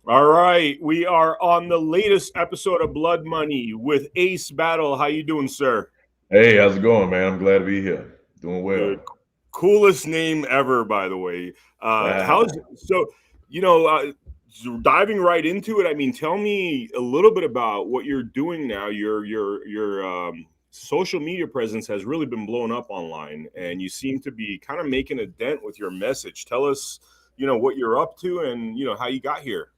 All right, we are on the latest episode of Blood Money with Ace Battle. How you doing, sir? Hey, how's it going, man? I'm glad to be here. Doing well. Good. Coolest name ever, by the way. Ah, How's so? You know, diving right into it. I mean, tell me a little bit about what you're doing now. Your social media presence has really been blown up online, and you seem to be kind of making a dent with your message. Tell us, what you're up to, and how you got here.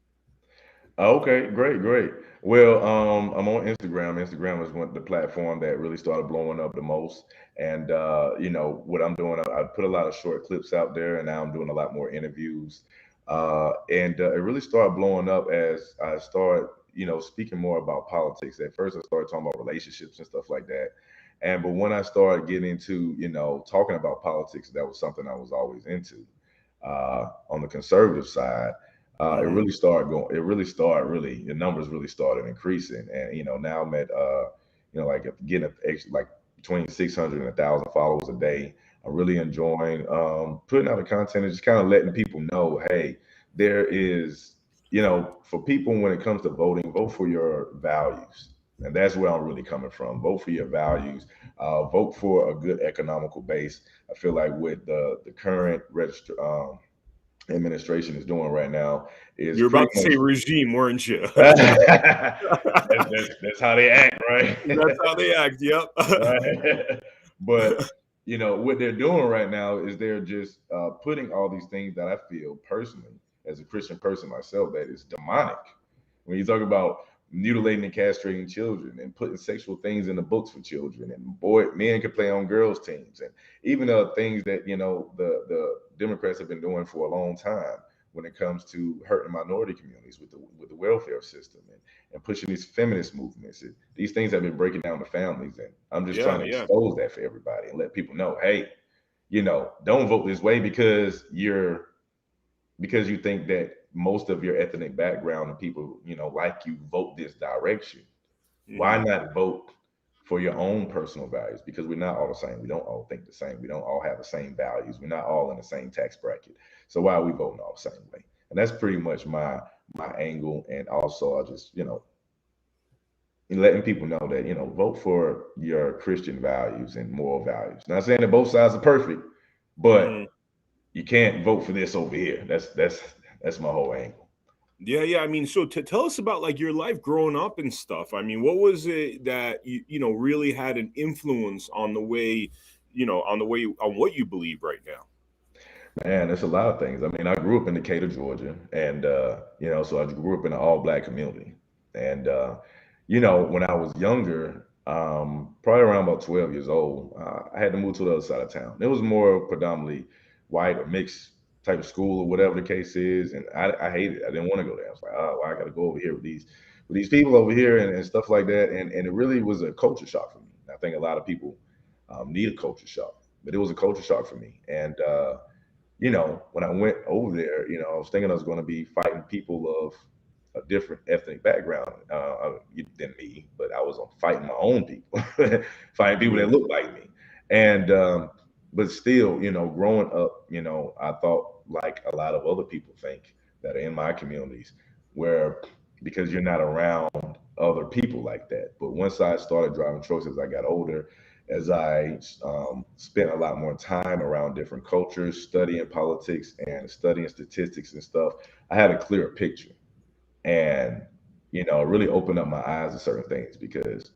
okay, great, great. Well, I'm on Instagram. Instagram is one the platform that really started blowing up the most. And what I'm doing, I put a lot of short clips out there, and now I'm doing a lot more interviews. And it really started blowing up as I started, speaking more about politics. At first, I started talking about relationships and stuff like that. But when I started getting into, talking about politics, that was something I was always into. On the conservative side, it Hmm. really started going. It really started really the numbers really started increasing, and now I'm at like getting like between 600 and 1,000 followers a day. I'm really enjoying putting out the content and just kind of letting people know, hey, there is for people when it comes to voting, vote for your values. And that's where I'm really coming from. Vote for your values. Vote for a good economical base. I feel like with the current register administration is doing right now is You're pretty about to much say regime, weren't you? that's how they act, right? That's how they act. Yep. Right. But what they're doing right now is they're just putting all these things that I feel personally as a Christian person myself that is demonic. When you talk about mutilating and castrating children and putting sexual things in the books for children, and men can play on girls teams, and even things that the Democrats have been doing for a long time when it comes to hurting minority communities with the welfare system and pushing these feminist movements. These things have been breaking down the families, and I'm just Yeah, trying to yeah. expose that for everybody and let people know, hey, don't vote this way because you think that most of your ethnic background and people, like you vote this direction. Why Hmm. not vote for your own personal values? Because we're not all the same. We don't all think the same. We don't all have the same values. We're not all in the same tax bracket. So why are we voting all the same way? And that's pretty much my angle. And also, I just and letting people know that vote for your Christian values and moral values. Not saying that both sides are perfect, but Hmm. you can't vote for this over here. That's my whole angle. Yeah, yeah. I mean, so to tell us about like your life growing up and stuff. I mean, what was it that really had an influence on the way, on what you believe right now? Man, there's a lot of things. I mean, I grew up in Decatur, Georgia, and so I grew up in an all-black community. And when I was younger, probably around about 12 years old, I had to move to the other side of town. It was more predominantly white or mixed type of school or whatever the case is, and I hated it. I didn't want to go there. I was like, oh, well, I got to go over here with these people over here and stuff like that. And it really was a culture shock for me. I think a lot of people need a culture shock, but it was a culture shock for me. And when I went over there, I was thinking I was going to be fighting people of a different ethnic background than me, but I was fighting my own people, fighting people that Yeah. look like me. And but still, growing up, I thought like a lot of other people think that are in my communities, where because you're not around other people like that. But once I started driving trucks as I got older, as I spent a lot more time around different cultures, studying politics and studying statistics and stuff, I had a clearer picture. And, it really opened up my eyes to certain things because,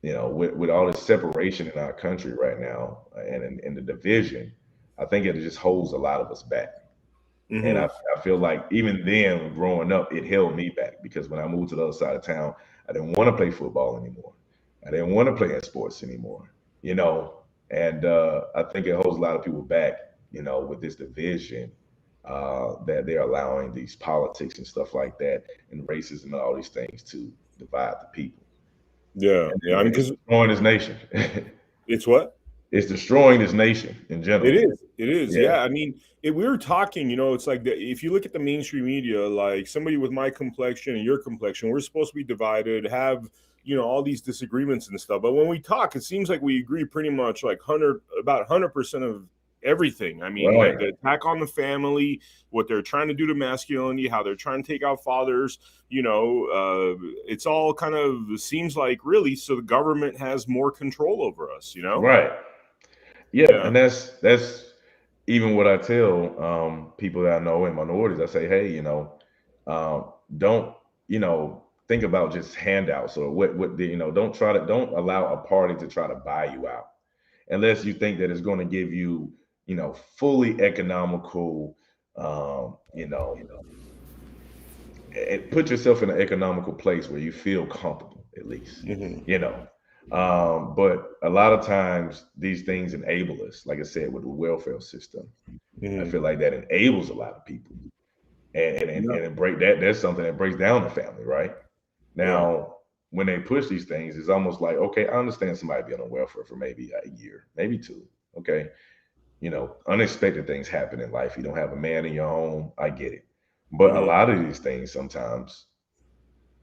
with all this separation in our country right now and in the division, I think it just holds a lot of us back. And Hmm. I feel like even then, growing up, it held me back because when I moved to the other side of town, I didn't want to play football anymore. I didn't want to play in sports anymore, you know. And I think it holds a lot of people back, with this division that they're allowing these politics and stuff like that and racism and all these things to divide the people. Yeah, And, yeah. I mean, it's because destroying this nation. it's what. It's destroying this nation in It general. is. It is. Yeah. Yeah. I mean, we were talking. It's like if you look at the mainstream media, like somebody with my complexion and your complexion, we're supposed to be divided, have all these disagreements and stuff. But when we talk, it seems like we agree pretty much like 100% of everything. I mean, Right. the attack on the family, what they're trying to do to masculinity, how they're trying to take out fathers. It's all kind of seems like really so the government has more control over us. Right. Yeah, Yeah. and that's even what I tell people that I know in minorities. I say, hey, don't think about just handouts or what don't allow a party to try to buy you out unless you think that it's going to give you fully economical um, you know put yourself in an economical place where you feel comfortable at least Hmm. you know but a lot of times these things enable us, like I said, with the welfare system. I Hmm. feel like that enables a lot of people, Yeah. and it that's something that breaks down the family, right? Yeah. Now, when they push these things, it's almost like, okay, I understand somebody being on welfare for maybe a year, maybe two. Okay, unexpected things happen in life. You don't have a man in your home. I get it, but a Hmm. lot of these things sometimes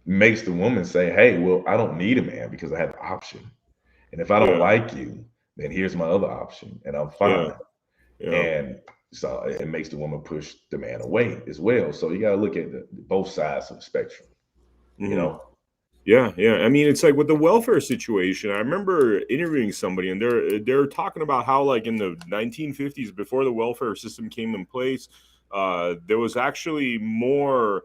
makes the woman say, hey, well, I don't need a man because I have an option, and if I don't Yeah. like you, then here's my other option, and I'm Yeah. fine. Yeah. And so it makes the woman push the man away as well. So you got to look at both sides of the spectrum, you Hmm. know? Yeah, yeah. I mean, it's like with the welfare situation. I remember interviewing somebody, and they're talking about how, like in the 1950s, before the welfare system came in place, there was actually more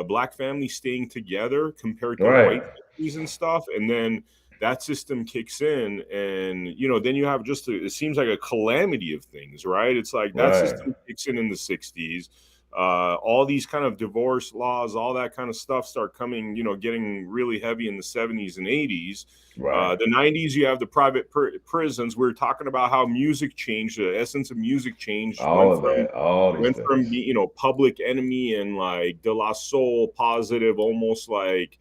black families staying together compared to Right, white families and stuff. And then that system kicks in, and then you have it seems like a calamity of things, right? It's like that right, system kicks in the 60s. All these kind of divorce laws, all that kind of stuff start coming, getting really heavy in the 70s and 80s. right. The 90s, you have the private prisons. We are talking about how music changed, the essence of music changed, All of that, all these went from things. being, Public Enemy and like De La Soul, positive, almost like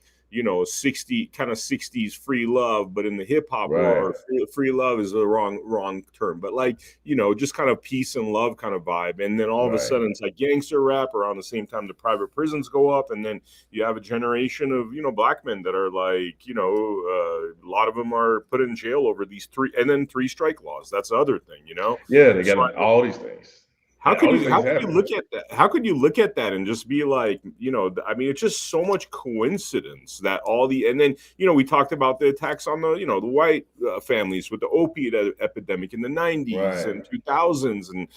60 kind of 60s free love, but in the hip hop world, Right, or free love is the wrong term, but like just kind of peace and love kind of vibe. And then all of a right, sudden it's like gangster rap. Around the same time the private prisons go up, and then you have a generation of black men that are like a lot of them are put in jail over these three strike laws. That's the other thing. yeah, they So got all these things. how Yeah, could all these you how things could you happen. look at that? How could you look at that and just be like, I mean, it's just so much coincidence that all the and then we talked about the attacks on the white families with the opiate epidemic in the 90s Right, and 2000s, and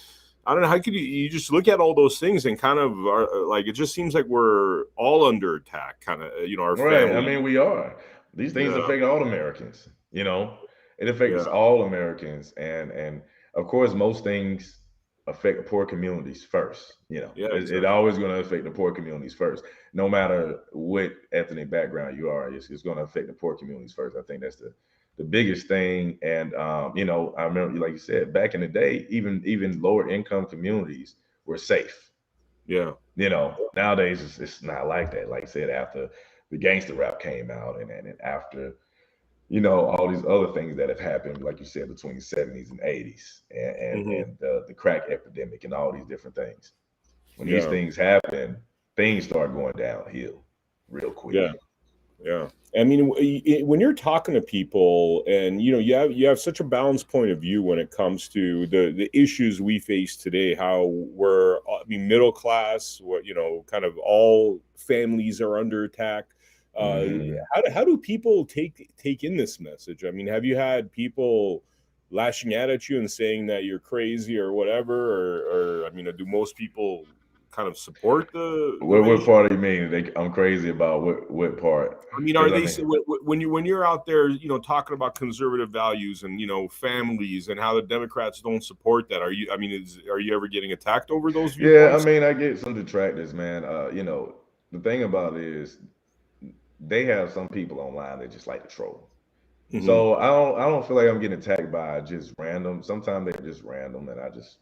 I don't know how could you just look at all those things and kind of are, like it just seems like we're all under attack, kind of our right. I family. mean, we are. These things Yeah, affect all Americans, it affects yeah, all Americans. And of course, most things affect the poor communities first. yeah, It exactly. always going to affect the poor communities first. No matter what ethnic background you are, it's going to affect the poor communities first. I think that's the biggest thing. And I remember, like you said, back in the day, even lower income communities were safe. Yeah, Nowadays it's not like that. Like I said, after the gangster rap came out, and after all these other things that have happened, like you said, between the 70s and 80s, hmm, and the crack epidemic and all these different things. When these yeah, things happen, things start going downhill real quick. yeah. Yeah. I mean, when you're talking to people, and you have such a balanced point of view when it comes to the issues we face today, how we're, I mean, middle class, what kind of all families are under attack. Uh, Hmm. how do people take in this message? I mean, have you had people lashing out at you and saying that you're crazy or whatever, or I mean, do most people kind of support the What vision? part do you mean? I'm crazy about what part? I mean, are Because I they mean, when you're out there, talking about conservative values and families and how the Democrats don't support that? Are you? I mean, are you ever getting attacked over those yeah, I viewpoints? mean, I get some detractors, man. The thing about it is they have some people online that just like to troll. Hmm. So I don't feel like I'm getting attacked by just random. Sometimes they're just random, and I just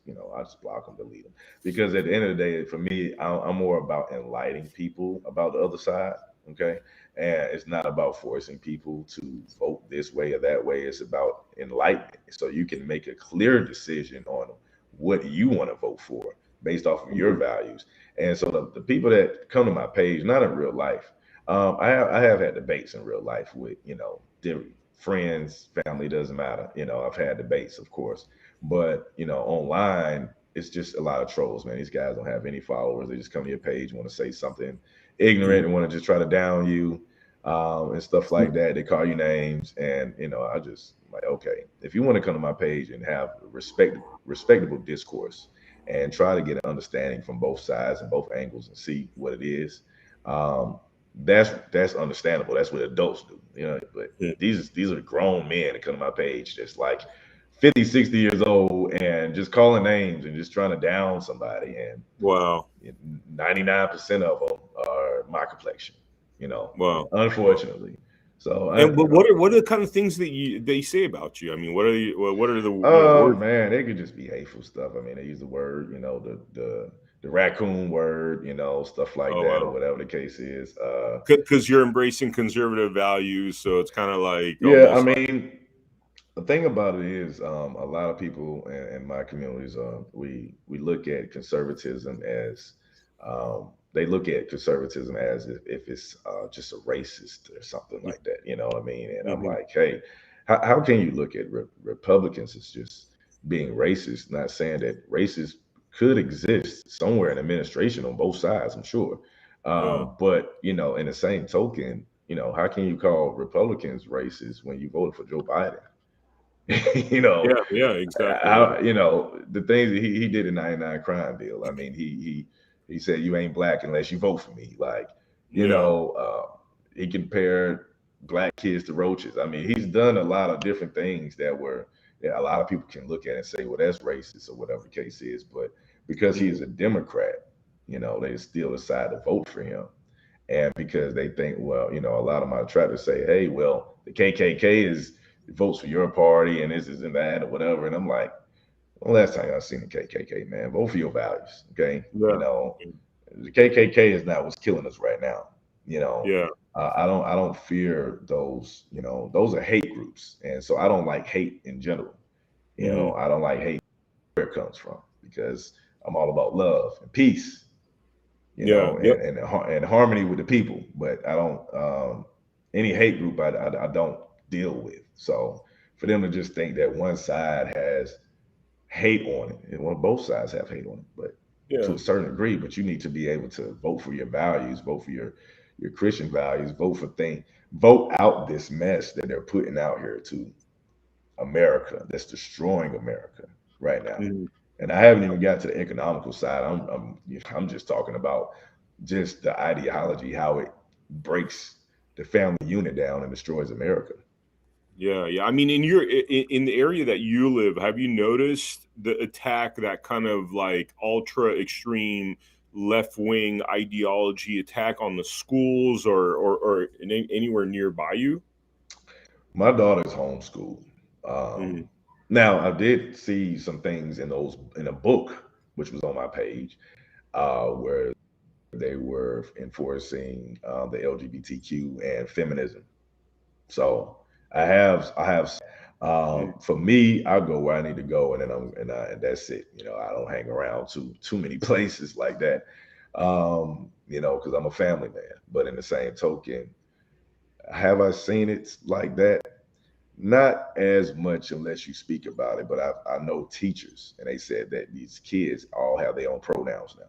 block them, delete them. Because at the end of the day, for me, I'm more about enlightening people about the other side. Okay, and it's not about forcing people to vote this way or that way. It's about enlightenment, so you can make a clear decision on what you want to vote for based off of your Hmm. values. And so the people that come to my page, not in real life, I have had debates in real life with different friends, family, doesn't matter. I've had debates, of course, But online, it's just a lot of trolls, man. These guys don't have any followers. They just come to your page, want to say something ignorant, Mhm. and want to just try to down you, and stuff like Mhm. that. They call you names, and I just like, okay, if you want to come to my page and have respectable discourse and try to get an understanding from both sides and both angles and see what it is, um, that's understandable. That's what adults do, But Mhm. these are grown men that come to my page, just like 50, 60 years old, and just calling names and just trying to down somebody. And Wow. 99% of them are my complexion, Wow. Wow. unfortunately. So And but what are the kind of things that they say about you? I mean, what are the words? man, they could just be hateful stuff. I mean, they use the word, the raccoon word, stuff like Oh that, or wow. whatever the case is. Because you're embracing conservative values, so it's kind of like Yeah, I almost like mean, the thing about it is, a lot of people in my communities, we look at conservatism as, they look at conservatism as if it's just a racist or something like that. You know what I mean? And I'm Mhm. like, hey, how can you look at Republicans as just being racist? Not saying that racist could exist somewhere in administration on both sides, I'm sure. Yeah, But in the same token, how can you call Republicans racist when you voted for Joe Biden? you know, yeah, yeah, exactly. Yeah, how the things that he did in '99 crime bill. I mean, he said you ain't black unless you vote for me. Like, yeah, he compared black kids to roaches. I mean, he's done a lot of different things that were, yeah, a lot of people can look at and say, well, that's racist or whatever the case is. But because he mhm, is a Democrat, they still decide to vote for him. And because they think, well, a lot of my detractors say, hey, well, the KKK is votes for your party and this is and that or whatever. And I'm like, well, last time I seen the KKK, man, vote for your values, okay? yeah, The KKK is not what's killing us right now. You know, yeah, I don't fear those. Those are hate groups, and so I don't like hate in general. mhm, I don't like hate where it comes from because I'm all about love and peace, yeah, yep, and harmony with the people. But I don't, any hate group I don't deal with. So for them to just think that one side has hate on it, well, both sides have hate on it, but to yeah, a certain degree. But you need to be able to vote for your values, vote for your Christian values, vote out this mess that they're putting out here to America, that's destroying America right now. mhm. And I haven't even got to the economical side. I'm just talking about just the ideology, how it breaks the family unit down and destroys America. Yeah, yeah. I mean, in the area that you live, have you noticed the attack, that kind of like ultra extreme left wing ideology attack on the schools or anywhere nearby you? My daughter's homeschooled. Hmm. Um, Now, I did see some things in a book, which was on my page, where they were enforcing the LGBTQ and feminism. So I have for me, I go where I need to go, and then and that's it. I don't hang around too many places like that. Because I'm a family man. But in the same token, have I seen it like that? Not as much unless you speak about it, but I know teachers, and they said that these kids all have their own pronouns now.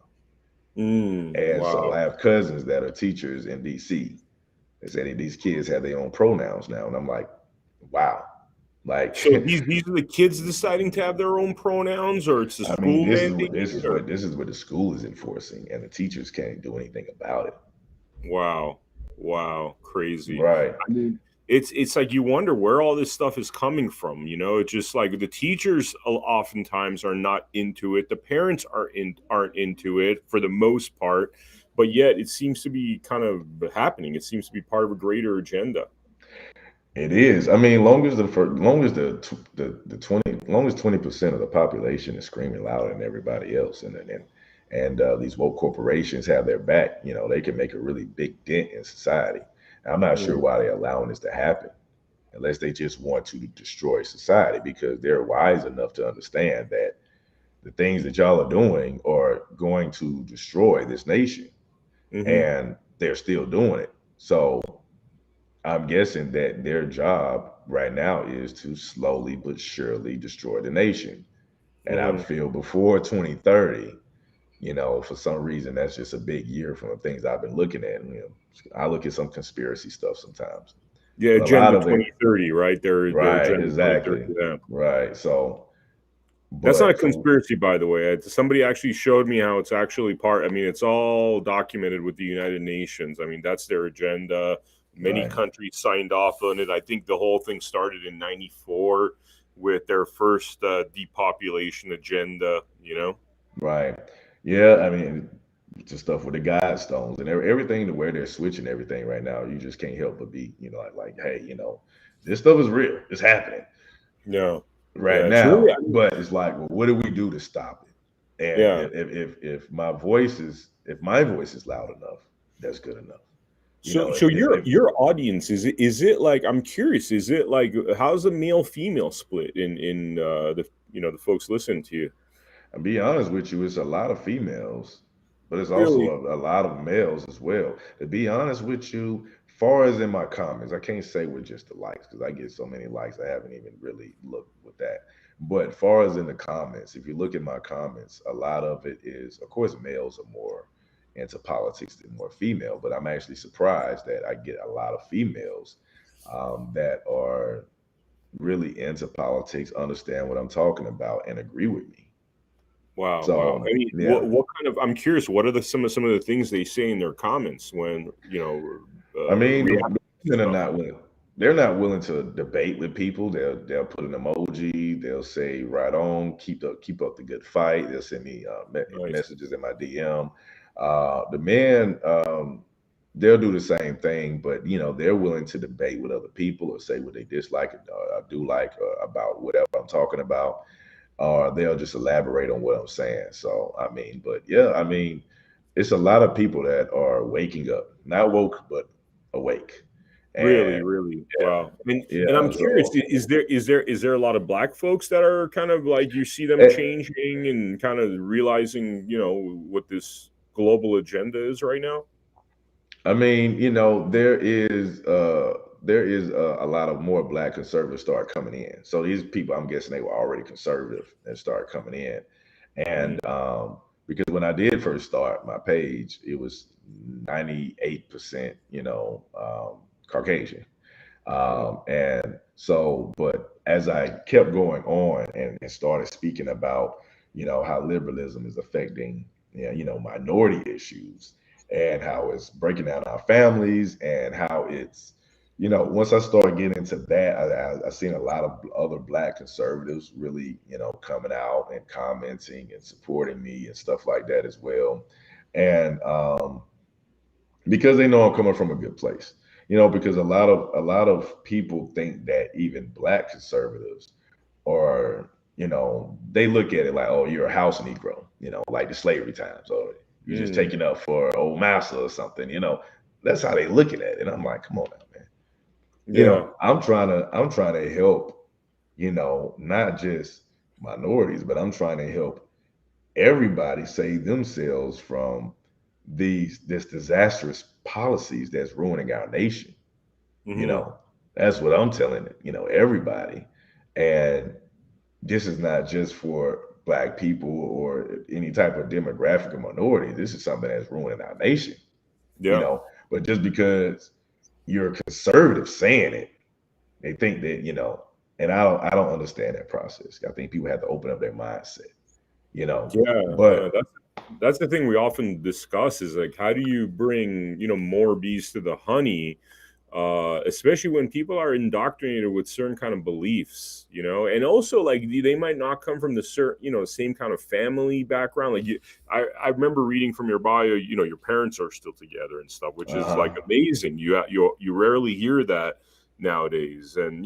And so Wow. I have cousins that are teachers in DC. They said that these kids have their own pronouns now, and I'm like, wow, like, So these are the kids deciding to have their own pronouns, or it's the I mean, school mandating it, or this is what the school is enforcing, and the teachers can't do anything about it. wow, wow, crazy. Right. I mean, it's like you wonder where all this stuff is coming from. It's just like the teachers oftentimes are not into it. The parents aren't into it for the most part, but yet it seems to be kind of happening. It seems to be part of a greater agenda. It is. I mean, long as the 20% of the population is screaming louder than everybody else, and these woke corporations have their back, they can make a really big dent in society. I'm not sure Mm, why they're allowing this to happen, unless they just want to destroy society, because they're wise enough to understand that the things that y'all are doing are going to destroy this nation, mm-hmm. and they're still doing it. So I'm guessing that their job right now is to slowly but surely destroy the nation. And I Hmm. feel before 2030, for some reason, that's just a big year from the things I've been looking at. I look at some conspiracy stuff sometimes, Yeah, but a lot Agenda of it, 2030, right? Their right, Agenda 2030. exactly, Yeah. right. So, That's not a but for conspiracy, by the way. Somebody actually showed me how it's actually part. I mean, it's all documented with the United Nations. I mean, that's their agenda. Many right, countries signed off on it. I think the whole thing started in '94 with their first depopulation agenda. You know? right, yeah. I mean, just stuff with the guidestones and everything to where they're switching everything right now. You just can't help but be, like, hey, this stuff is real. It's happening Yeah, right yeah. It's really, now. But it's like, well, what do we do to stop it? And yeah. if my voice is loud enough, that's good enough. You So, know, so if your audience is it like, I'm curious, is it like, how's the male female split in the the folks listening to you? And be honest with you, it's a lot of females, but it's also Really? a lot of males as well. To be honest with you, far as in my comments, I can't say with just the likes because I get so many likes, I haven't even really looked with that. But far as in the comments, if you look at my comments, a lot of it is, of course, males are more into politics than more female. But I'm actually surprised that I get a lot of females that are really into politics, understand what I'm talking about, and agree with me. Wow, wow. I So mean, what yeah, what kind of? I'm curious. What are some of the things they say in their comments when I mean, react the to women are stuff? not willing. They're not willing to debate with people. They'll put an emoji. They'll say, "Right on, keep up the good fight." They'll send me Nice. messages in my DM. The men, they'll do the same thing, but they're willing to debate with other people or say what they dislike or do like about whatever I'm talking about, or they'll just elaborate on what I'm saying. So I mean, but yeah, I mean, it's a lot of people that are waking up, not woke, but awake. And Really, really. Wow. And I'm yeah, curious. so Is there a lot of black folks that are kind of like, you see them eh, changing and kind of realizing what this global agenda is right now? I mean, there is a lot of more black conservatives start coming in. So these people, I'm guessing they were already conservative and start coming in. And Mm, because when I did first start my page, it was 98%, Caucasian. mm, And so, but as I kept going on and started speaking about, how liberalism is affecting, minority issues and how it's breaking down our families and how it's, once I started getting into that, I seen a lot of other black conservatives really, coming out and commenting and supporting me and stuff like that as well. And because they know I'm coming from a good place. Because a lot of people think that even black conservatives are, they look at it like, oh, you're a house Negro, like the slavery times, or you're just mm. taking up for old massa or something. That's how they looking at it. And I'm like, come on now, man. Yeah, I'm trying to help, not just minorities, but I'm trying to help everybody save themselves from this disastrous policies that's ruining our nation. You hmm, know, that's what I'm telling everybody. And this is not just for black people or any type of demographic or minority. This is something that's ruining our nation. You yeah. know, but just because you're a conservative saying it, they think that and I don't understand that process. I think people have to open up their mindset. You know, Yeah, yeah, but that's the thing we often discuss, is like, how do you bring, more bees to the honey, especially when people are indoctrinated with certain kind of beliefs, and also like they might not come from the certain, same kind of family background. Like I remember reading from your bio, your parents are still together and stuff, which is like uh-huh, amazing. You rarely hear that nowadays, and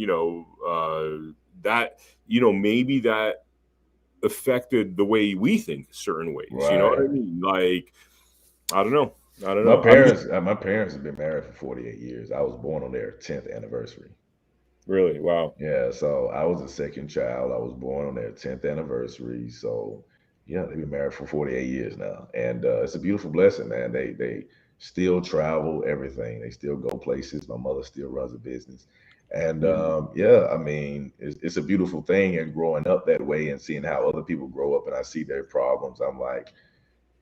that maybe that affected the way we think certain ways. You know what I right. mean? Like, I don't know. I don't My know. I'm just parents, uh, my parents have been married for 48 years. I was born on their 10th anniversary. really, wow. Yeah, so I was the second child. I was born on their 10th anniversary. So yeah, they've been married for 48 years now. And it's a beautiful blessing, man. They still travel, everything. They still go places. My mother still runs a business. And Mhm. yeah, I mean, it's a beautiful thing. And growing up that way and seeing how other people grow up, and I see their problems, I'm like,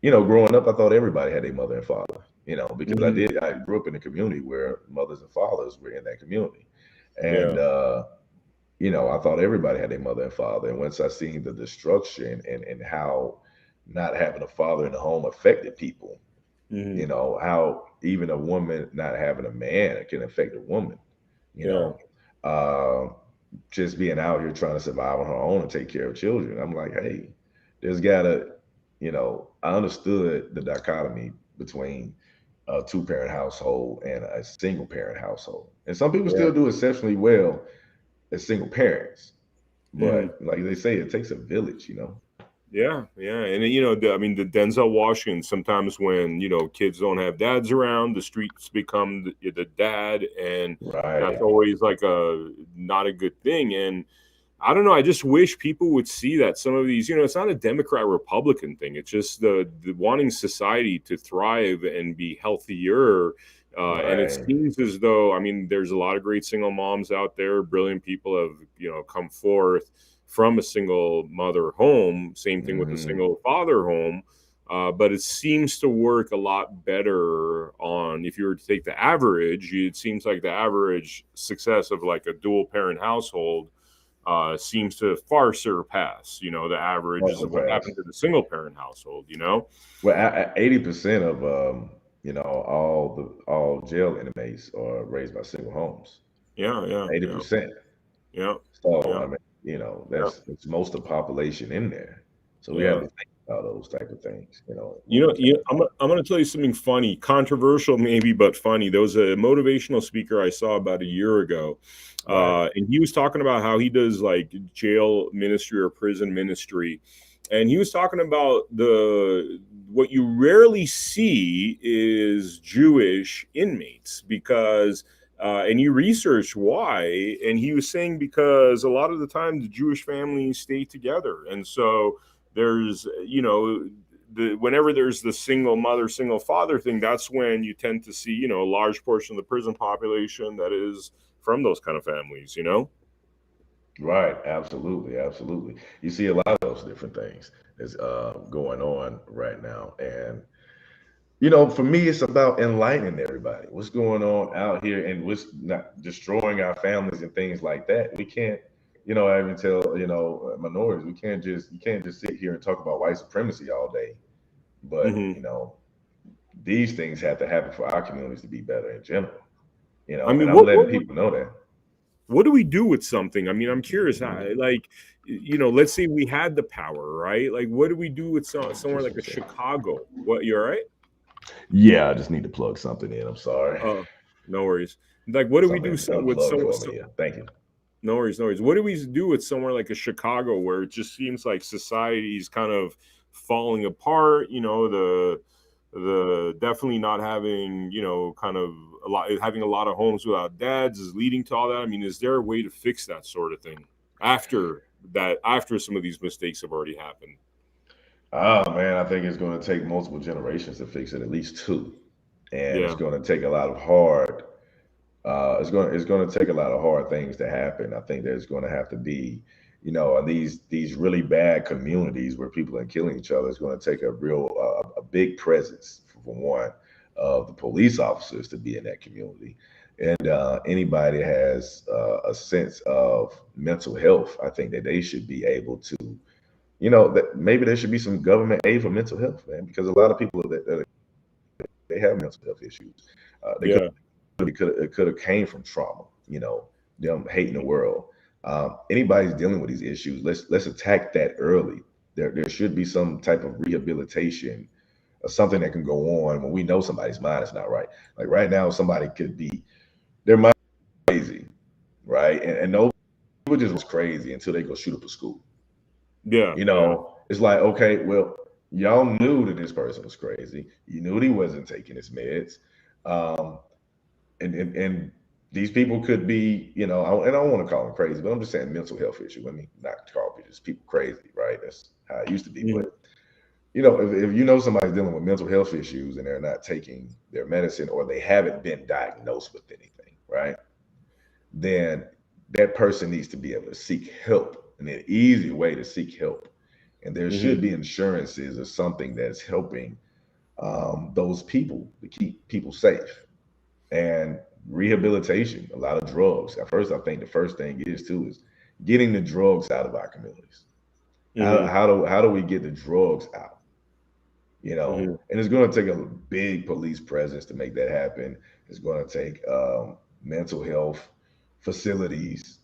growing up, I thought everybody had a mother and father. Because Mhm. I grew up in a community where mothers and fathers were in that community, and Yeah. I thought everybody had a mother and father. And once I seen the destruction and how not having a father in the home affected people, Mhm. how even a woman not having a man can affect a woman, you Yeah. know, uh, just being out here trying to survive on her own and take care of children. I'm like, hey, there's gotta, I understood the dichotomy between a two-parent household and a single parent household. And some people Yeah. still do exceptionally well as single parents. Mhm. But like they say, it takes a village. Yeah, yeah, and I mean, the Denzel Washington. Sometimes when kids don't have dads around, the streets become the dad, and that's Right. always like a not a good thing. And I don't know. I just wish people would see that some of these, it's not a Democrat Republican thing. It's just the wanting society to thrive and be healthier. And it Right. seems as though, I mean, there's a lot of great single moms out there. Brilliant people have, come forth from a single mother home. Same thing with the Hmm. single father home. But it seems to work a lot better on, if you were to take the average, it seems like the average success of like a dual parent household seems to far surpass, the averages Awesome of what pass. happened to the single parent household. Well, 80% of all jail inmates are raised by single homes. Yeah, yeah, Eighty yeah, percent. yeah, So yeah, I mean, yeah, that's most of the population in there. So we have yeah. to think about those type of things, You when know, we think you, I'm, about I'm going to tell you something funny, controversial maybe, but funny. There was a motivational speaker I saw about a year ago, right, and he was talking about how he does like jail ministry or prison ministry, and he was talking about the what you rarely see is Jewish inmates because. And he researched why, and he was saying because a lot of the time the Jewish families stay together, and so there's whenever there's the single mother single father thing, that's when you tend to see a large portion of the prison population that is from those kind of families. right, absolutely, absolutely. You see a lot of those different things that's going on right now, and for me, it's about enlightening everybody. What's going on out here, and what's not destroying our families and things like that. We can't, I even tell minorities, you can't just sit here and talk about white supremacy all day. But Hmm. these things have to happen for our communities to be better in general. I And mean, I'm what letting what people know that. what do we do with something? I mean, I'm curious how, like, let's say we had the power, right? Like, what do we do with somewhere Just like one a second. Chicago? What, you're right? Yeah, I just need to plug something in. I'm sorry. Oh, no worries. Like, what do we do Something with unplugged for me. Yeah, thank you. no worries, no worries. What do we do with somewhere like a Chicago where it just seems like society's kind of falling apart? The definitely not having, kind of a lot having a lot of homes without dads is leading to all that. I mean, is there a way to fix that sort of thing after some of these mistakes have already happened? Oh man, I think it's going to take multiple generations to fix it, at least two, and it's Yeah. going to take a lot of hard. It's going to take a lot of hard things to happen. I think there's going to have to be, these really bad communities where people are killing each other. It's going to take a real a big presence for one of the police officers to be in that community, and anybody that has a sense of mental health. I think that they should be able to, that maybe there should be some government aid for mental health, man, because a lot of people that they have mental health issues. They Yeah. it could have came from trauma, them hating the world. Anybody's dealing with these issues, let's attack that early. There should be some type of rehabilitation or something that can go on when we know somebody's mind is not right. Like right now, somebody could be their mind crazy, right? And no people just was crazy until they go shoot up a school. Yeah. Yeah. It's like, okay, well, y'all knew that this person was crazy. You knew that he wasn't taking his meds. Um, and these people could be, and I don't want to call them crazy, but I'm just saying mental health issue. Let me not call just people crazy, right? That's how it used to be. Mhm. But if somebody's dealing with mental health issues and they're not taking their medicine or they haven't been diagnosed with anything, right? then that person needs to be able to seek help, and an easy way to seek help. And there Hmm. should be insurances or something that's helping those people to keep people safe. And rehabilitation, a lot of drugs. At first, I think the first thing is too is getting the drugs out of our communities. Hmm. How do we get the drugs out? Hmm. And it's going to take a big police presence to make that happen. It's going to take mental health facilities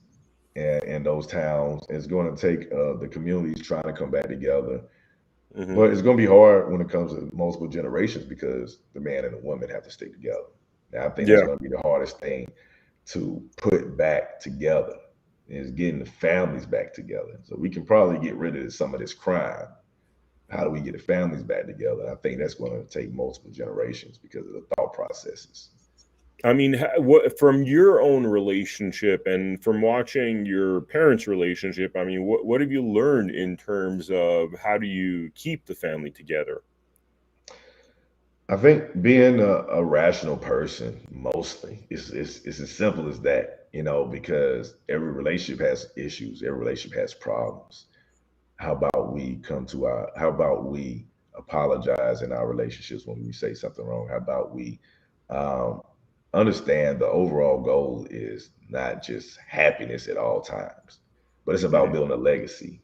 in those towns. It's going to take the communities trying to come back together. Hmm. But it's going to be hard when it comes to multiple generations because the man and the woman have to stick together. Now, I think that's Yeah. going to be the hardest thing to put back together is getting the families back together. So we can probably get rid of some of this crime. How do we get the families back together? I think that's going to take multiple generations because of the thought processes. I mean, what from your own relationship and from watching your parents' relationship? I mean, what have you learned in terms of how do you keep the family together? I think being a rational person mostly is as simple as that, because every relationship has issues, every relationship has problems. How about we apologize in our relationships when we say something wrong? How about we um, understand the overall goal is not just happiness at all times, but it's about Hmm. building a legacy.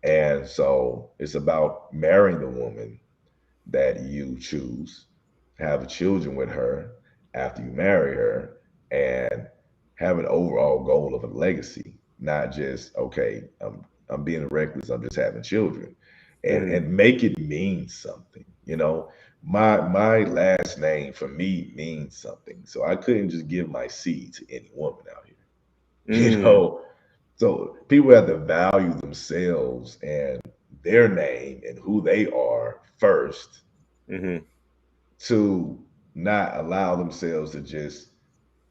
And so it's about marrying the woman that you choose, have children with her after you marry her, and have an overall goal of a legacy, not just okay, I'm being reckless, I'm just having children, Hmm. and make it mean something. My last name for me means something, so I couldn't just give my seed to any woman out here. You Hmm. know, so people have to value themselves and their name and who they are first Hmm. to not allow themselves to just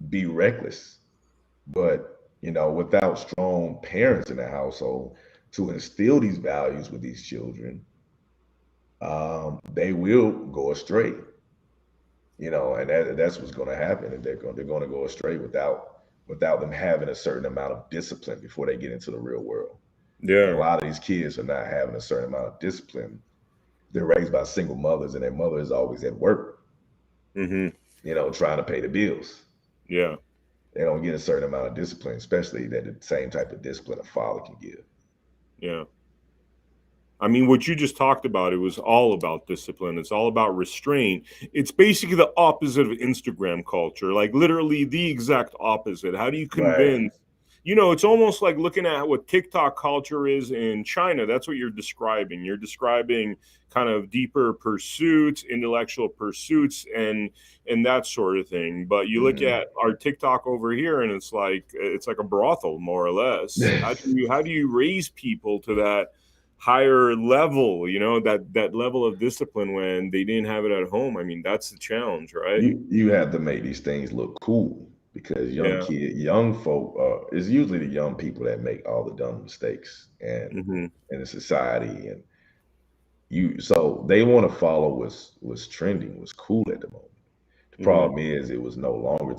be reckless. But, without strong parents in the household to instill these values with these children, they will go astray, and that's what's going to happen. And they're going to go astray without them having a certain amount of discipline before they get into the real world. And a Yeah. lot of these kids are not having a certain amount of discipline. They're raised by single mothers, and their mother is always at work, Hmm. trying to pay the bills. Yeah. They don't get a certain amount of discipline, especially that the same type of discipline a father can give. Yeah. I mean, what you just talked about, it was all about discipline. It's all about restraint. It's basically the opposite of Instagram culture, like literally the exact opposite. How do you Right. convince? It's almost like looking at what TikTok culture is in China. That's what you're describing. You're describing kind of deeper pursuits, intellectual pursuits, and that sort of thing. But you look Hmm. at our TikTok over here, and it's like a brothel, more or less. How do you raise people to that higher level, that level of discipline when they didn't have it at home? I mean, that's the challenge, right? You have to make these things look cool because Yeah. young folk, it's usually the young people that make all the dumb mistakes and Hmm. in the society, and so they want to follow what's trending, what's cool at the moment. The Hmm. problem is it was no longer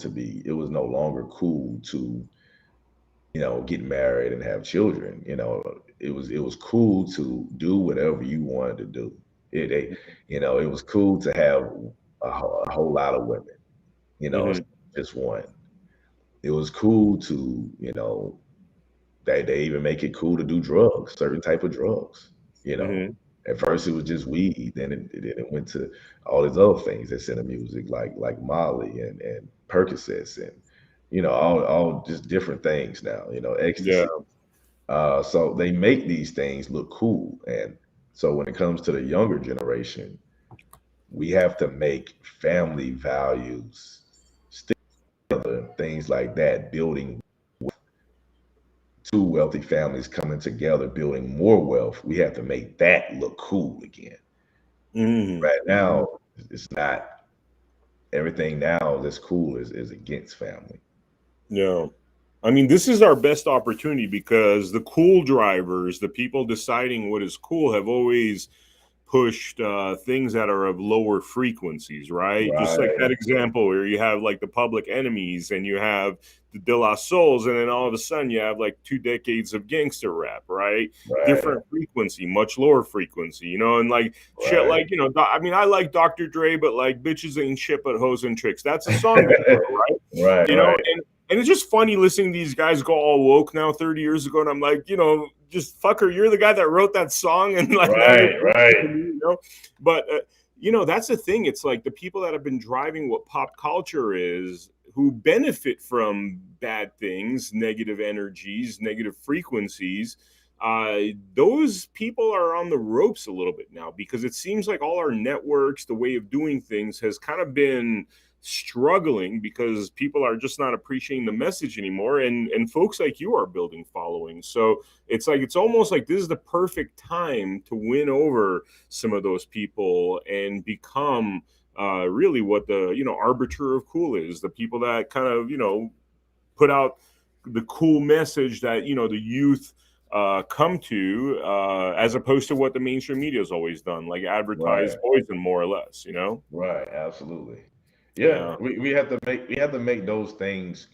cool to get married and have children. It was cool to do whatever you wanted to do. It was cool to have a whole lot of women. Hmm. Just one. It was cool to they even make it cool to do drugs, certain type of drugs. You know, Hmm. at first it was just weed, then it went to all these other things that's in the music, like Molly and Percocets and all just different things now. Yeah. Ecstasy. So they make these things look cool, and so when it comes to the younger generation, we have to make family values, things like that, building two wealthy families coming together, building more wealth. We have to make that look cool again. Hmm. Right Hmm. now, it's not. Everything now that's cool is against family. Yeah. I mean, this is our best opportunity because the cool drivers, the people deciding what is cool, have always pushed things that are of lower frequencies, right? Just like Right, that example where you have like the Public Enemies and you have the De La Souls, and then all of a sudden you have like 2 decades of gangster rap, right? right, Different frequency, much lower frequency, and like shit, right. like I mean, I like Dr. Dre, but like bitches ain't shit but hoes and tricks. That's a song they wrote, right? Right, right, And it's just funny listening to these guys go all woke now 30 years ago. And I'm like, just fucker, you're the guy that wrote that song. And like now you're right, preaching to right, me. But, that's the thing. It's like the people that have been driving what pop culture is, who benefit from bad things, negative energies, negative frequencies. Those people are on the ropes a little bit now because it seems like all our networks, the way of doing things has kind of been struggling because people are just not appreciating the message anymore, and folks like you are building followings. So it's like it's almost like this is the perfect time to win over some of those people and become really what the arbiter of cool is, the people that kind of put out the cool message that the youth come to, as opposed to what the mainstream media has always done, like advertise right, poison, more or less. right. Absolutely. Yeah, Yeah. we have to make those things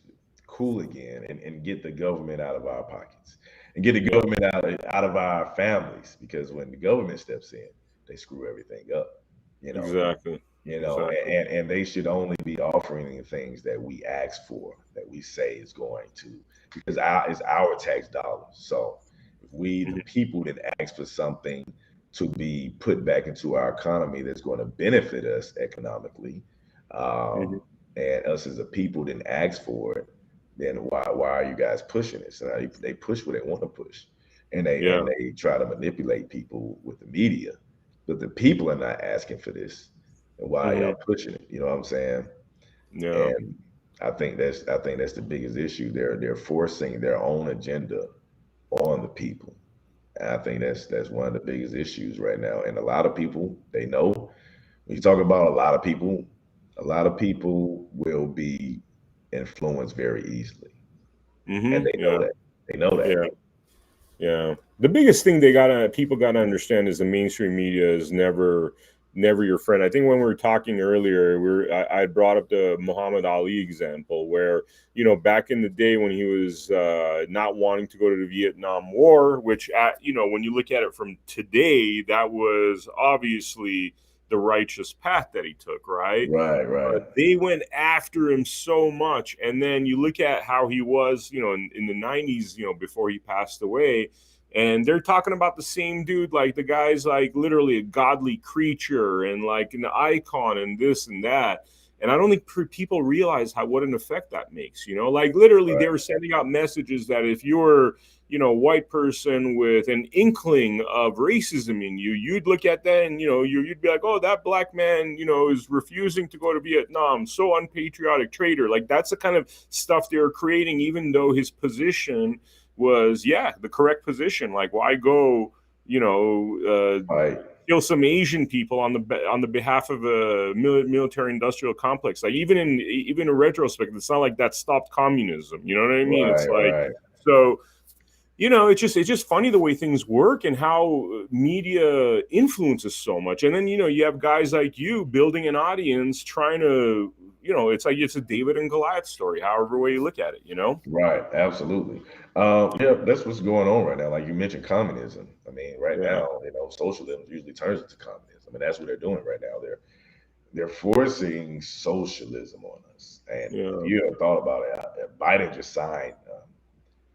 cool again, and get the government out of our pockets, and get the Yeah. government out of our families, because when the government steps in, they screw everything up. You know, Exactly. Exactly. and they should only be offering the things that we ask for, that we say is going to, because it's our tax dollars. So if we, the Hmm. people, that ask for something to be put back into our economy that's going to benefit us economically, Hmm. and us as a people didn't ask for it, then why are you guys pushing it? So now they push what they want to push, and they Yeah. and they try to manipulate people with the media, but the people are not asking for this. And why Hmm. y'all pushing it? You know what I'm saying? Yeah. And I think that's the biggest issue. They're forcing their own agenda on the people. And I think that's one of the biggest issues right now. And a lot of people, they know, when you talk about a lot of people will be influenced very easily. And they know Yeah. that. They know that. Yeah. Yeah. The biggest thing people gotta understand is the mainstream media is never your friend. I think when we were talking earlier, I brought up the Muhammad Ali example where, back in the day when he was not wanting to go to the Vietnam War, which when you look at it from today, that was obviously the righteous path that he took, right? Right, right, They went after him so much. And then you look at how he was, in the 90s, before he passed away. And they're talking about the same dude, like the guy's like literally a godly creature and like an icon and this and that. And I don't think people realize what an effect that makes. Like literally, they right, were sending out messages that if you're white person with an inkling of racism in you, you'd look at that and you'd be like, oh, that black man is refusing to go to Vietnam, so unpatriotic, traitor. Like that's the kind of stuff they were creating, even though his position was the correct position. Like why go right, kill some Asian people on the behalf of a military industrial complex? Like even in retrospect, it's not like that stopped communism. You know what I mean? It's right, like, right. so it's just funny the way things work and how media influences so much. And then you have guys like you building an audience, trying to it's like it's a David and Goliath story, however way you look at it. Right, absolutely. Yeah, that's what's going on right now. Like you mentioned, communism. I mean, right Yeah. now, socialism usually turns into communism. I mean, that's what they're doing right now. They're forcing socialism on us. And if Yeah. you ever thought about it, Biden just signed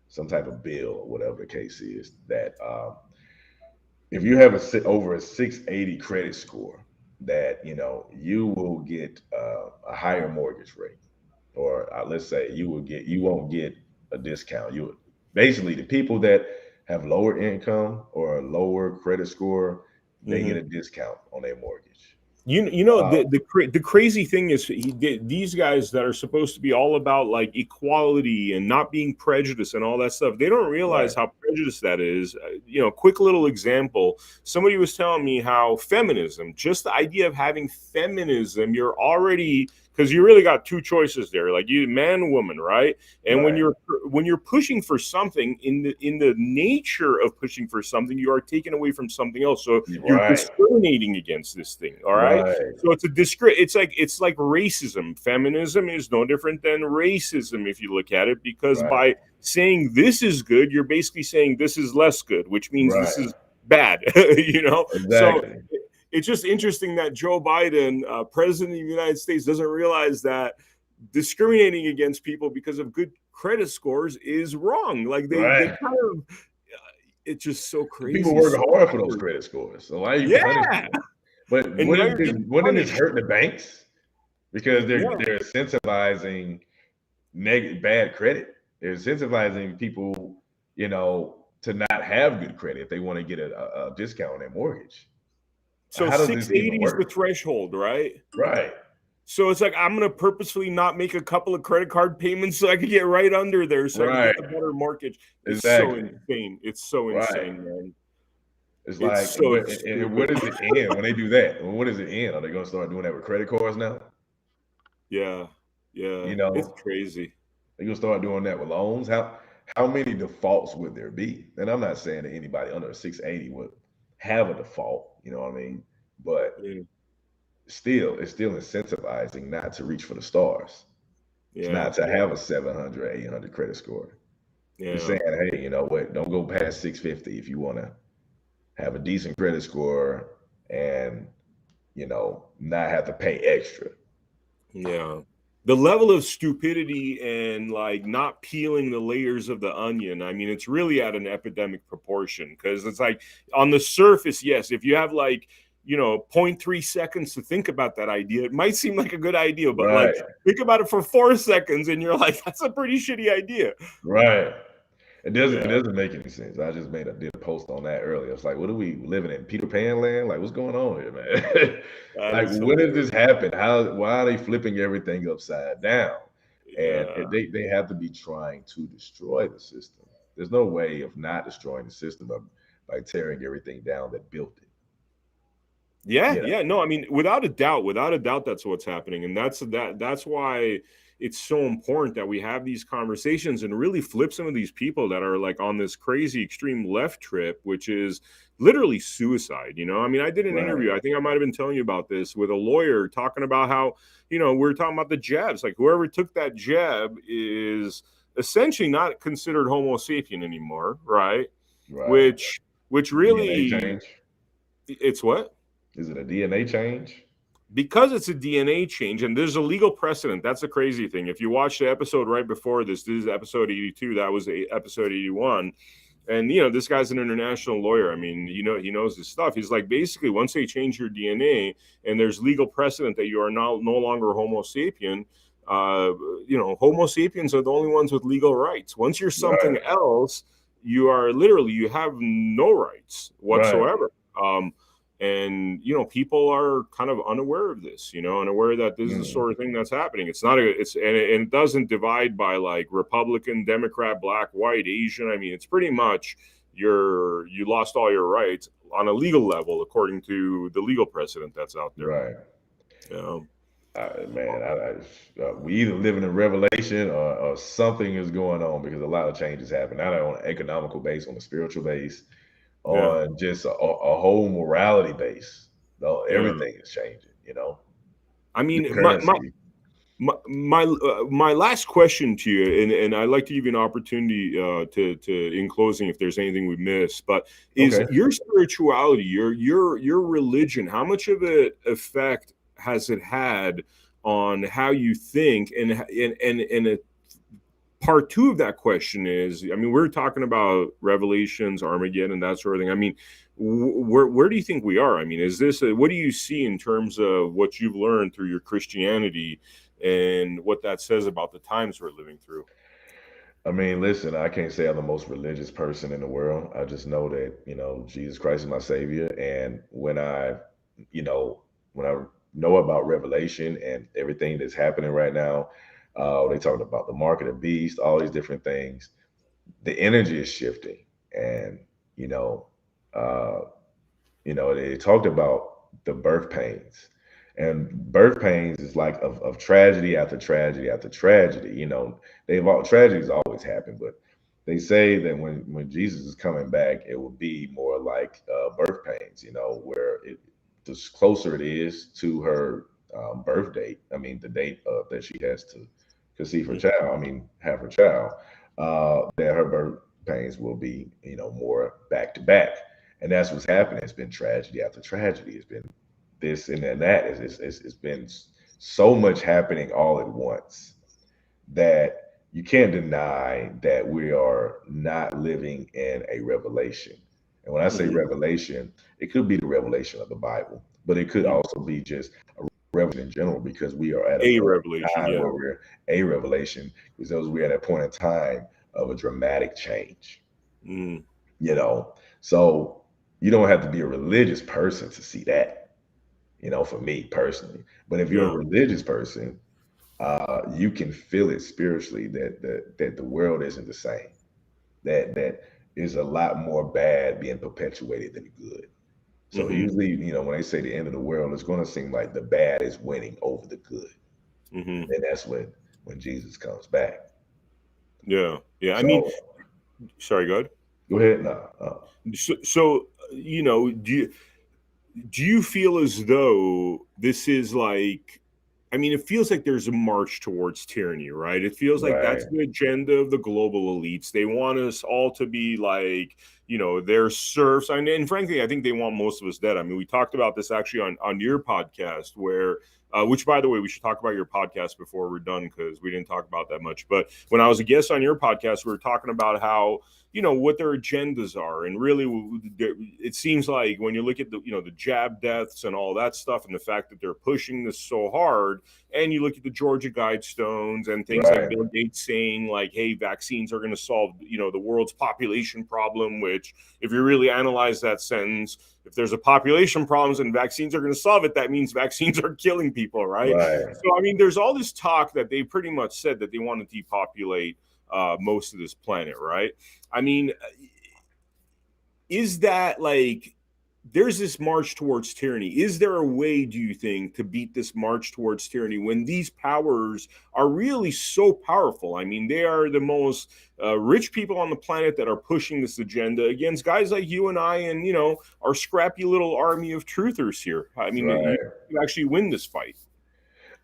some type of bill, or whatever the case is, that if you have over a 680 credit score, that you will get a higher mortgage rate, or let's say you won't get a discount. You basically, the people that have lower income or a lower credit score, they get Hmm. a discount on their mortgage. You know Uh, the crazy thing is these guys that are supposed to be all about like equality and not being prejudiced and all that stuff, they don't realize right, how prejudiced that is. Quick little example, somebody was telling me how feminism, just the idea of having feminism, you're already, because you really got two choices there, like you man woman, right? And when right, you're pushing for something, in the nature of pushing for something, you are taken away from something else, so you're right, discriminating against this thing, all right? right, So it's like racism. Feminism is no different than racism if you look at it, because right, by saying this is good, you're basically saying this is less good, which means this right. is bad. So Exactly. it's just interesting that Joe Biden, president of the United States, doesn't realize that discriminating against people because of good credit scores is wrong. Like they Right. kind of, it's just so People crazy, work so hard for those backwards. credit scores. So why are you punishing Yeah, them? But and now you're getting wouldn't this punished. hurt the banks? Because Yeah. they're incentivizing bad credit. They're incentivizing people, to not have good credit if they want to get a discount on their mortgage. So How does this even 680 is the work? threshold, right? Right. So it's like I'm gonna purposefully not make a couple of credit card payments so I can get right under there so I can Right. get the better mortgage. It's so Exactly. insane. It's so Right. insane, man. It's It's like, so and stupid. what does it end when they do that? What does it end? Are they going to start doing that with credit cards now? Yeah, yeah. You It's know, crazy. they're gonna start doing that with loans. How many defaults would there be? And I'm not saying that anybody under 680 would have a default, you know what I mean? But Yeah, still, it's still incentivizing not to reach for the stars. It's yeah, not to yeah, have a 700, 800 credit score. It's yeah. saying, hey, you know what? Don't go past 650 if you want to have a decent credit score and not have to pay extra. Yeah. The level of stupidity and like not peeling the layers of the onion, I mean, it's really at an epidemic proportion, because it's like on the surface, yes, if you have like, zero point 0.3 seconds to think about that idea, it might seem like a good idea, but like Right, think about it for 4 seconds and you're like, that's a pretty shitty idea. right. It Yeah, doesn't make any sense. I just did a post on that earlier. It's like, what are we living in Peter Pan land? Like, what's going on here, man? that Like, is when did this hilarious. happen? Why are they flipping everything upside down? And Yeah. they have to be trying to destroy the system. There's no way of not destroying the system by tearing everything down that built it. Yeah, You know, yeah, no, I mean, without a doubt, that's what's happening, and that's why it's so important that we have these conversations and really flip some of these people that are like on this crazy extreme left trip, which is literally suicide. I mean, I did an right, interview. I think I might have been telling you about this with a lawyer talking about how we're talking about the jabs. Like whoever took that jab is essentially not considered Homo sapien anymore, right? right. Which DNA really, change? it's what? Is it a DNA change? Because it's a DNA change and there's a legal precedent. That's a crazy thing. If you watch the episode right before this is episode 82, that was episode 81. And this guy's an international lawyer. I mean, he knows his stuff. He's like, basically, once they change your DNA and there's legal precedent that you are now no longer Homo sapien, Homo sapiens are the only ones with legal rights. Once you're something Right, else, you have no rights right. whatsoever. And people are kind of unaware of this, unaware that this is the Mm, sort of thing that's happening. It's not a it's and it doesn't divide by like Republican, Democrat, black, white, Asian. I mean, it's pretty much you lost all your rights on a legal level according to the legal precedent that's out there. right. Yeah, Man, we either living in revelation or something is going on because a lot of changes happen, not on an economical base, on a spiritual base, yeah, on just a whole morality base. Though yeah. everything is changing. I New mean, currency. my last question to you, and I'd like to give you an opportunity to in closing if there's anything we missed, but is Okay. your spirituality, your religion, how much of an effect has it had on how you think? And a part two of that question is, I mean, we're talking about Revelations, Armageddon, that sort of thing. I mean, where do you think we are? I mean, what do you see in terms of what you've learned through your Christianity and what that says about the times we're living through? I mean, listen, I can't say I'm the most religious person in the world. I just know that, Jesus Christ is my savior. And you know, when I know about Revelation and everything that's happening right now, they talked about the mark of the beast, all these different things. The energy is shifting, and you know, uh, they talked about the birth pains. And birth pains is like of tragedy after tragedy after tragedy. They've all tragedies always happen, but they say that when Jesus is coming back, it will be more like birth pains. Where the closer it is to her birth date. I mean, the date that she has to conceive her Mm. child. I mean, have her child. That her birth pains will be, more back to back, and that's what's happening. It's been tragedy after tragedy. It's been this and then that. It's been so much happening all at once that you can't deny that we are not living in a revelation. And when I say Mhm. revelation, it could be the revelation of the Bible, but it could Mhm. also be just a revelation in general, because we are at a A point in revelation, time yeah. where we're a revelation, because we're at a point in time of a dramatic change. Mm. you know so you don't have to be a religious person to see that, for me personally. But if you're Yeah. a religious person, you can feel it spiritually, that the world isn't the same, that is a lot more bad being perpetuated than good. So Mhm. usually, when they say the end of the world, it's going to seem like the bad is winning over the good, and Mhm. then that's when Jesus comes back. Yeah. Yeah. I mean, So sorry, go ahead. go ahead. No, Do you feel as though this is like, I mean, it feels like there's a march towards tyranny, right? It feels like that's right, the agenda of the global elites. They want us all to be like, their serfs. And frankly, I think they want most of us dead. I mean, we talked about this actually on your podcast, where, which by the way, we should talk about your podcast before we're done because we didn't talk about that much. But when I was a guest on your podcast, we were talking about how, what their agendas are, and really it seems like when you look at the jab deaths and all that stuff, and the fact that they're pushing this so hard, and you look at the Georgia Guidestones and things like right, Bill Gates saying like, hey, vaccines are going to solve the world's population problem, which if you really analyze that sentence, if there's a population problem and vaccines are going to solve it, that means vaccines are killing people, right? right. So I mean, there's all this talk that they pretty much said that they want to depopulate most of this planet, right? I mean, is that like, there's this march towards tyranny? Is there a way, do you think, to beat this march towards tyranny when these powers are really so powerful? I mean, they are the most rich people on the planet that are pushing this agenda against guys like you and I, and our scrappy little army of truthers here. I mean, Right. you actually win this fight.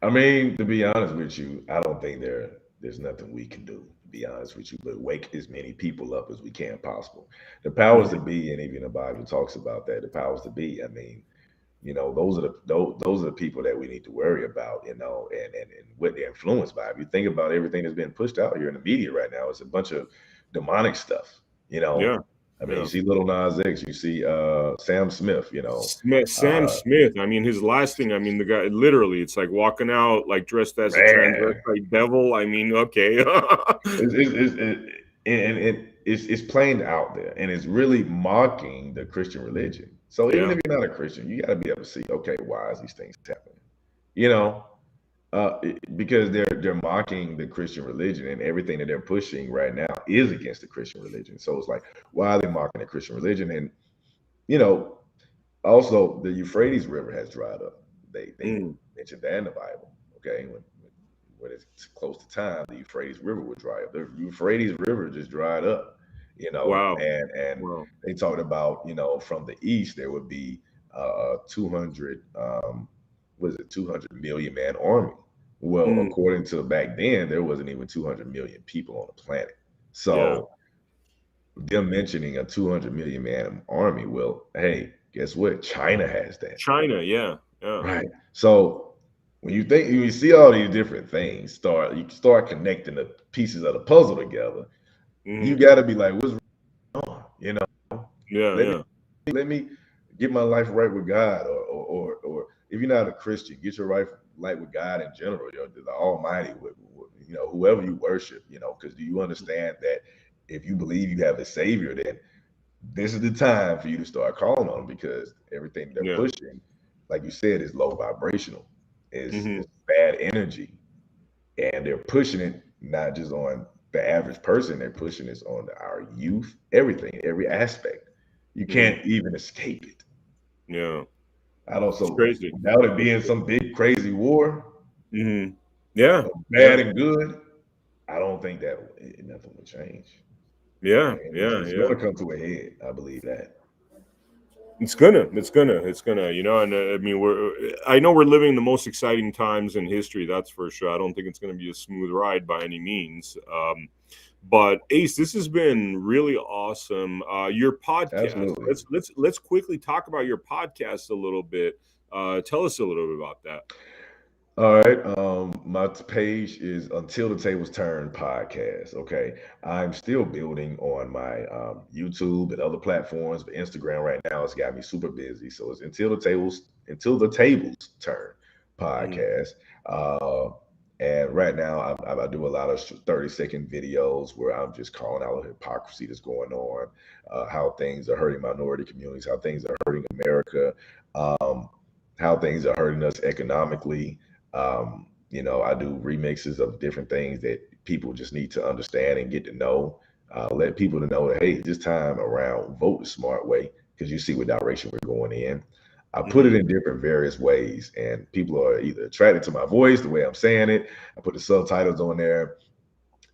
I mean, to be honest with you, I don't think there's nothing we can do, to be honest with you, but wake as many people up as we can possible. The powers Mm-hmm. that be, and even the Bible talks about that, the powers that be, I mean, those are the people that we need to worry about, and what they're influenced by. If you think about everything that's being pushed out here in the media right now, it's a bunch of demonic stuff, you know. Yeah, I mean, you yeah. see Little Nas X, you see Sam Smith, Sam uh Smith. I mean, his last thing. I mean, the guy literally, it's like walking out like dressed as a man. transvestite devil. I mean, okay. It's plain out there, and it's really mocking the Christian religion. So even Yeah. if you're not a Christian, you got to be able to see, okay, why is these things happening? You know, because they're mocking the Christian religion, and everything that they're pushing right now is against the Christian religion. So it's like, why are they mocking the Christian religion? And you know, also the Euphrates River has dried up. They Mm, mentioned that in the Bible. Okay, when it's close to time, the Euphrates River would dry up. The Euphrates River just dried up, wow. and Wow. they talked about, from the east there would be 200, was it 200 million man army. Well, Mm, according to back then, there wasn't even 200 million people on the planet. yeah. So them mentioning a 200 million man army, well, hey, guess what? China has that. China. Yeah. Yeah. Right. So when you see all these different things, you start connecting the pieces of the puzzle together. You Hmm. got to be like, what's wrong? Yeah. Let me Yeah. let me get my life right with God, or if you're not a Christian, get your life with God in general. The Almighty, whoever you worship. Because do you understand that if you believe you have a Savior, then this is the time for you to start calling on him, because everything they're Yeah. pushing, like you said, is low vibrational. Mm-hmm. It's bad energy, and they're pushing it not just on the average person. They're pushing this on our youth, everything, every aspect. You Mm-hmm. can't even escape it. Yeah. I don't. It's So crazy. without it being some big crazy war Mm-hmm. Yeah. of Yeah. bad and good, I don't think that nothing will change. Yeah. And Yeah. it's Yeah. going to come to a head. I believe that. It's gonna, you know, and I mean, I know we're living the most exciting times in history. That's for sure. I don't think it's going to be a smooth ride by any means. But Ace, this has been really awesome. Your podcast. Absolutely. Let's quickly talk about your podcast a little bit. Tell us a little bit about that. All right. My page is Until the Tables Turn podcast. Okay. I'm still building on my YouTube and other platforms, but Instagram right now has got me super busy. So it's Until the Tables Turn Hmm. podcast. Uh, and right now I do a lot of 30-second videos where I'm just calling out the hypocrisy that's going on, how things are hurting minority communities, how things are hurting America, um, how things are hurting us economically. I do remixes of different things that people just need to understand and get to know. Let people to know that, hey, this time around, vote the smart way because you see what direction we're going in. I put it Hmm. in different various ways, and people are either attracted to my voice, the way I'm saying it. I put the subtitles on there,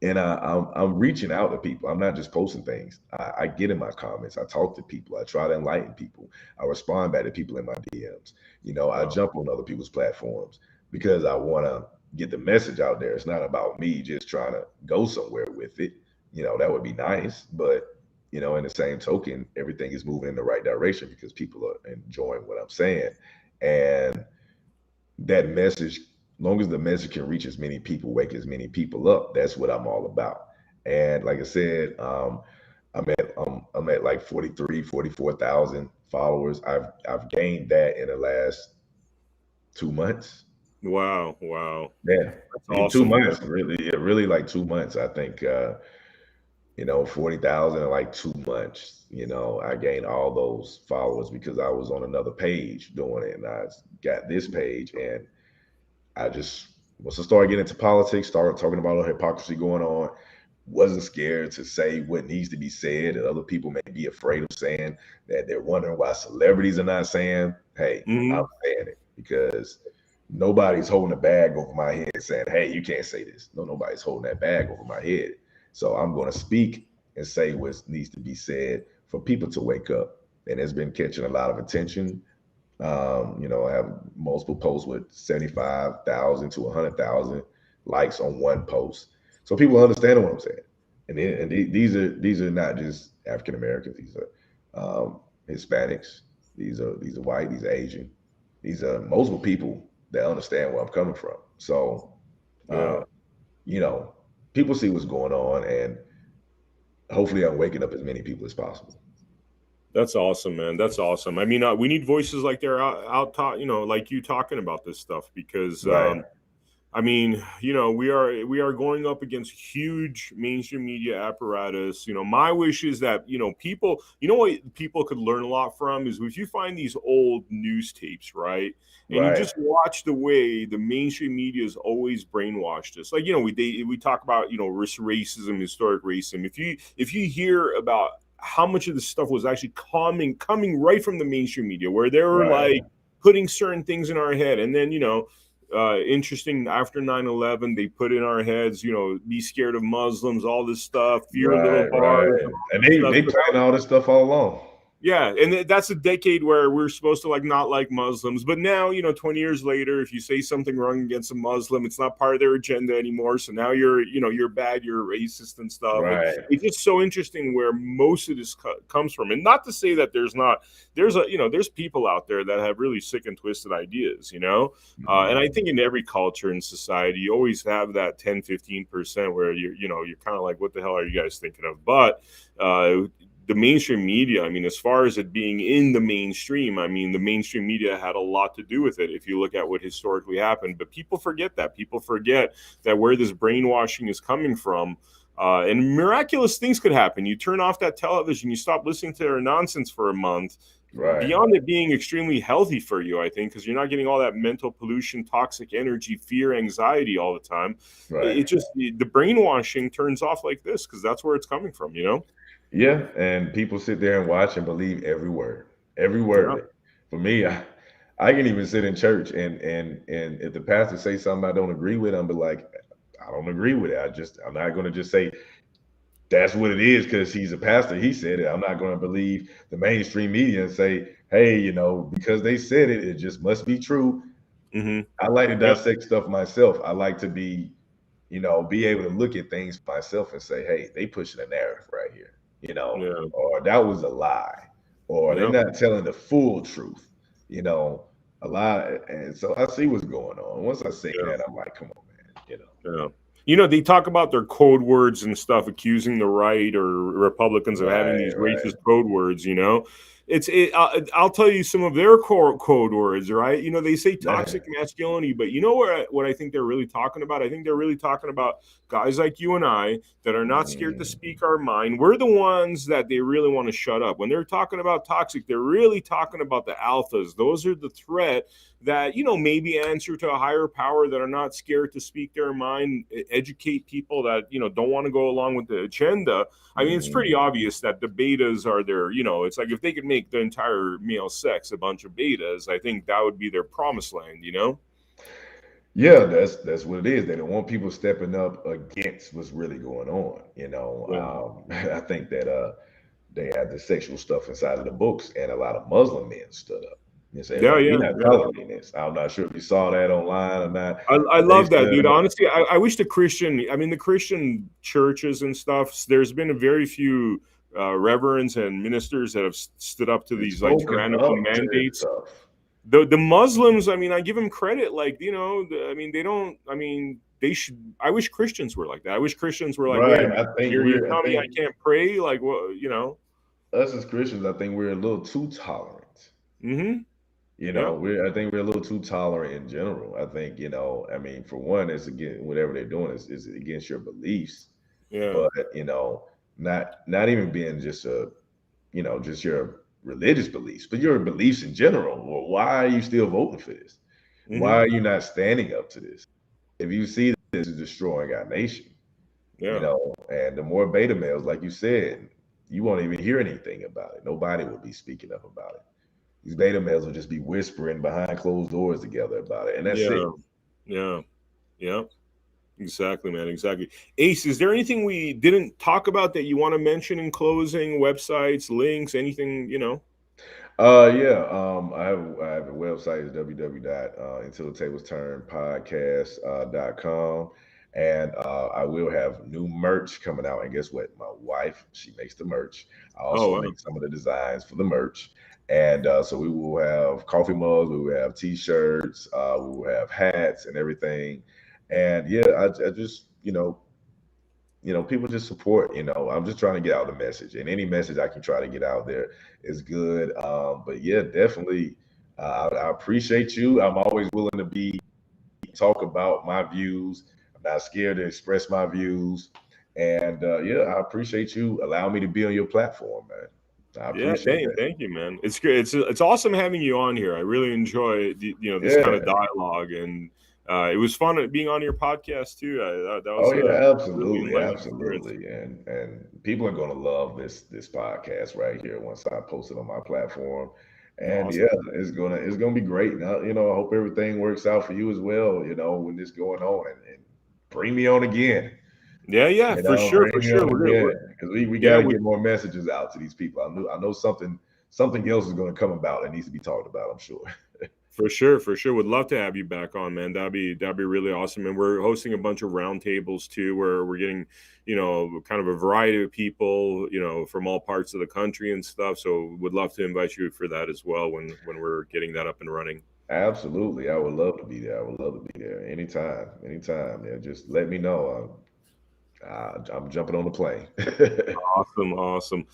and I'm reaching out to people. I'm not just posting things. I get in my comments. I talk to people. I try to enlighten people. I respond back to people in my DMs. I Wow. jump on other people's platforms because I want to get the message out there. It's not about me just trying to go somewhere with it. That would be nice, but in the same token, everything is moving in the right direction because people are enjoying what I'm saying, and that message, long as the message can reach as many people, wake as many people up, that's what I'm all about. And like I said, I'm at like 43, 44,000 followers. I've gained that in the last 2 months. Wow. Wow. Yeah. That's In two awesome, man. months, really, yeah, really like 2 months. I think 40,000 in like 2 months. I gained all those followers because I was on another page doing it, and I got this page, and I just once I started getting into politics, started talking about all the hypocrisy going on, wasn't scared to say what needs to be said that other people may be afraid of saying, that they're wondering why celebrities are not saying. Hey, I'm Hmm. saying it because nobody's holding a bag over my head saying, hey, you can't say this. No, nobody's holding that bag over my head. So I'm going to speak and say what needs to be said for people to wake up. And it's been catching a lot of attention. I have multiple posts with 75,000 to 100,000 likes on one post, so people understand what I'm saying. These are not just African Americans; these are Hispanics. These are white. These are Asian. These are multiple people that understand where I'm coming from. So, Yeah. uh, you know, people see what's going on, and hopefully, I'm waking up as many people as possible. That's awesome, man. That's awesome. I mean, we need voices like they're out talk, like you talking about this stuff because Right, I mean, we are going up against huge mainstream media apparatus. My wish is that people, what people could learn a lot from is if you find these old news tapes, right, and you right, just watch the way the mainstream media has always brainwashed us. Like we talk about racism, historic racism. If you hear about how much of this stuff was actually coming right from the mainstream media, where they were right, like putting certain things in our head, and then interesting, after 9/11 they put in our heads, be scared of Muslims, all this stuff, fear little right, bars, right. and all And that they stuff. they So planning all this stuff all along. yeah, and that's a decade where we're supposed to like not like Muslims, but now 20 years later, if you say something wrong against a Muslim, it's not part of their agenda anymore. So now you're bad, you're racist and stuff, and Right. it's just so interesting where most of this comes from. And not to say that there's people out there that have really sick and twisted ideas, and I Mhm. think in every culture and society, you always have that 10-15% where you're kind of like, what the hell are you guys thinking of? But the mainstream media, I mean, as far as it being in the mainstream, I mean, the mainstream media had a lot to do with it if you look at what historically happened. But people forget that. People forget that where this brainwashing is coming from. And miraculous things could happen. You turn off that television, you stop listening to their nonsense for a month, Right. beyond it being extremely healthy for you, I think, because you're not getting all that mental pollution, toxic energy, fear, anxiety all the time. Right. It just the brainwashing turns off like this because that's where it's coming from, you know? Yeah, and people sit there and watch and believe every word. Every Yeah. word. For me, I can even sit in church and if the pastor say something I don't agree with, I'm be like, I don't agree with it. I'm not gonna just say that's what it is because he's a pastor. He said it. I'm not gonna believe the mainstream media and say, hey, because they said it, it just must be true. Hmm. I like to Yeah. dissect stuff myself. I like to be able to look at things myself and say, hey, they pushing a narrative right here, Yeah. or that was a lie, or they're Yeah. not telling the full truth, you know, a lie. And so I see what's going on. Once I see Yeah. that, I'm like, come on, man. Yeah. You know, they talk about their code words and stuff, accusing the right or Republicans of having Right, these right. racist code words, you know. I'll tell you some of their core code words, right? You know, they say Yeah. toxic masculinity, but you know what I think they're really talking about? I think they're really talking about guys like you and I that are not scared to Mm, speak our mind. We're the ones that they really want to shut up. When they're talking about toxic, they're really talking about the alphas. Those are the threat that, you know, maybe answer to a higher power, that are not scared to speak their mind, educate people that, you know, don't want to go along with the agenda. I mean, it's pretty mm. obvious that the betas are their, you know, it's like if they could make the entire male sex a bunch of betas, I think that would be their promised land, you know. Yeah, that's what it is. They don't want people stepping up against what's really going on. Yeah. I think that they had the sexual stuff inside of the books, and a lot of Muslim men stood up and said, Yeah, "Hey, we're yeah, not yeah. tolerating this." I'm not sure if you saw that online or not, I but they love that, stood dude. up. Honestly, I wish the Christian churches and stuff, there's been a very few reverends and ministers that have stood up to They've these like spoken tyrannical up to this mandates. stuff. The Muslims, I mean, I give them credit. Like, you know, I mean, they don't. I mean, they should. I wish Christians were like that. I wish Christians were like, wait a Right. minute, you're I telling me I think can't pray? Like, what? You know? us as Christians, I think we're a little too tolerant. Mm-hmm. Yeah. I think we're a little too tolerant in general. I think, I mean, for one, it's again, whatever they're doing is against your beliefs, Yeah. but not even being just your religious beliefs, but your beliefs in general. Well, why are you still voting for this? Why Mm-hmm. are you not standing up to this? If you see this is destroying our nation, Yeah. and the more beta males, like you said, you won't even hear anything about it. Nobody will be speaking up about it. These beta males will just be whispering behind closed doors together about it, and that's it. Yeah. Yeah. Yeah. Exactly, man. Exactly. Ace, is there anything we didn't talk about that you want to mention in closing? Websites, links, anything? You know? Yeah. I have a website. It's www. Until the tables turn podcast.com. And I will have new merch coming out. And guess what? My wife, she makes the merch. I Oh, also wow. make some of the designs for the merch. And so we will have coffee mugs, we will have t-shirts, we will have hats and everything. And yeah, I just, people just support. I'm just trying to get out the message, and any message I can try to get out there is good. But yeah, definitely, I appreciate you. I'm always willing to be talk about my views. I'm not scared to express my views, and yeah, I appreciate you allowing me to be on your platform, man. I Yeah, appreciate that. thank you, man. It's good. It's awesome having you on here. I really enjoy this kind of Yeah. dialogue, and it was fun being on your podcast too. That Oh was a yeah, really absolutely, enlightening experience. absolutely, and people are gonna love this podcast right here once I post it on my platform, and Awesome. yeah, it's gonna be great. Now, I hope everything works out for you as well. When this going on, and bring me on again. Yeah, yeah, for Bring me sure. on We're again because we got yeah, to get more messages out to these people. I know something else is gonna come about that needs to be talked about. I'm sure. for sure, for sure. Would love to have you back on, man. That'd be really awesome. And we're hosting a bunch of roundtables too, where we're getting, kind of a variety of people, from all parts of the country and stuff. So would love to invite you for that as well when we're getting that up and running. Absolutely, I would love to be there. I would love to be there anytime, anytime. Yeah, just let me know. I'm jumping on the plane. Awesome, awesome.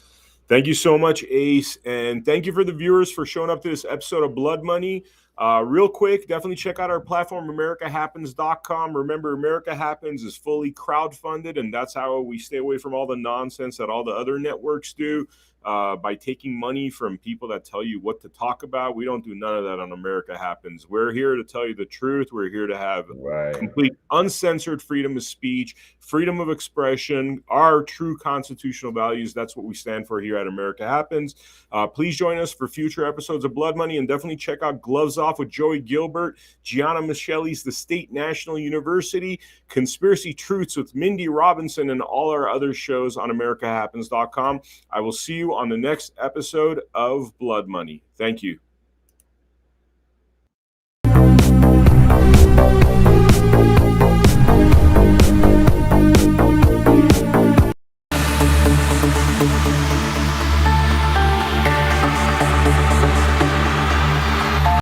Thank you so much, Ace, and thank you for the viewers for showing up to this episode of Blood Money. Real quick, definitely check out our platform, AmericaHappens.com. Remember, America Happens is fully crowdfunded, and that's how we stay away from all the nonsense that all the other networks do. By taking money from people that tell you what to talk about. We don't do none of that on America Happens. We're here to tell you the truth. We're here to have Right. complete uncensored freedom of speech, freedom of expression, our true constitutional values. That's what we stand for here at America Happens. Please join us for future episodes of Blood Money, and definitely check out Gloves Off with Joey Gilbert, Gianna Micheli's The State National University, Conspiracy Truths with Mindy Robinson, and all our other shows on AmericaHappens.com. I will see you on the next episode of Blood Money. Thank you.